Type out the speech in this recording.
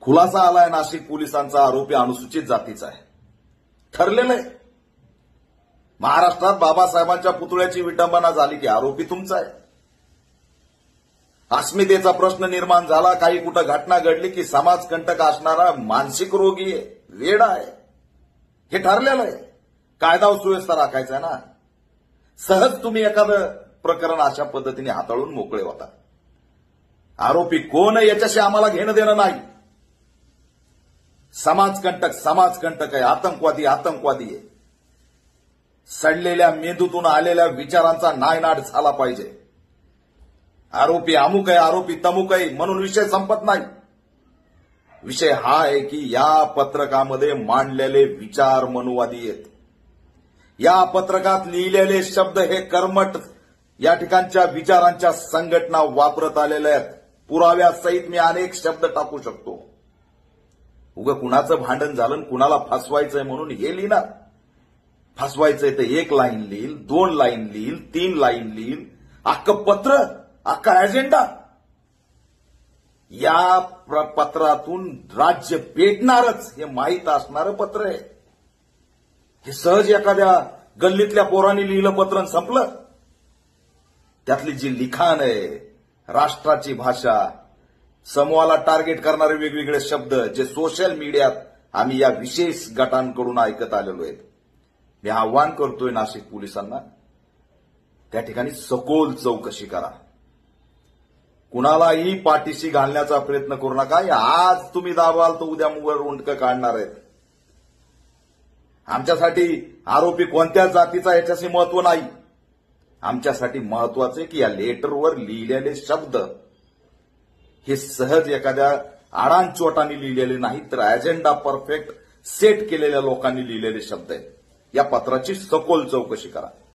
खुलासा आलाय नाशिक पोलिसांचा आरोपी अनुसूचित जातीचा आहे. ठरलेलं आहे. महाराष्ट्रात बाबासाहेबांच्या पुतळ्याची विटंबना झाली की आरोपी तुमचा आहे. अस्मितेचा प्रश्न निर्माण झाला, काही कुठं घटना घडली की समाजकंटक असणारा मानसिक रोगी आहे, वेडा आहे. हे ठरलेलं आहे. कायदा व सुव्यवस्था राखायचा आहे ना. सहज तुम्ही एखादं प्रकरण अशा पद्धतीने हाताळून मोकळे होता. आरोपी कोण आहे याच्याशी आम्हाला घेणं देणं नाही. समाजकंटक आहे, आतंकवादी आहे. सडलेल्या मेंदूतून आलेल्या विचारांचा नायनाट झाला पाहिजे. आरोपी अमुक आहे, आरोपी तमुक आहे म्हणून विषय संपत नाही. विषय हा आहे की या पत्रकामध्ये मांडलेले विचार मनुवादी आहेत. या पत्रकात लिहिलेले शब्द हे कर्मठ या ठिकाणच्या विचारांच्या संघटना वापरत आलेल्या आहेत. पुराव्यासहित मी अनेक शब्द टाकू शकतो. उगा कुणाचं भांडण झालं, कुणाला फसवायचंय म्हणून हे लिहिणार. फसवायचंय तर 1 लाईन लिहिल, 2 लाईन लिहिल, 3 लाईन लिहिल. अख्खं पत्र, अख्खा अजेंडा. या पत्रातून राज्य पेटणारच हे माहीत असणारं पत्र आहे. हे सहज एखाद्या गल्लीतल्या पोरांनी लिहिलं पत्र आणि संपलं. त्यातली जी लिखाण आहे, राष्ट्राची भाषा, समूहाला टार्गेट करणारे वेगवेगळे शब्द जे सोशल मीडियात आम्ही या विशेष गटांकडून ऐकत आलेलो आहेत. मी आव्हान करतोय नाशिक पोलिसांना, त्या ठिकाणी सखोल चौकशी करा. कुणालाही पाठीशी घालण्याचा प्रयत्न करू नका. आज तुम्ही दाबाल तर उद्या मुवर उंडकं काढणार आहेत. आमच्यासाठी आरोपी कोणत्या जातीचा याच्याशी महत्व नाही. आमच्यासाठी महत्वाचे की या लेटरवर लिहिलेले शब्द हे सहज एखाद्या आडांचोटाने लिहिलेले नाही, तर अजेंडा परफेक्ट सेट केलेल्या लोकांनी लिहिलेले शब्द आहेत. या पत्राची सखोल चौकशी करा.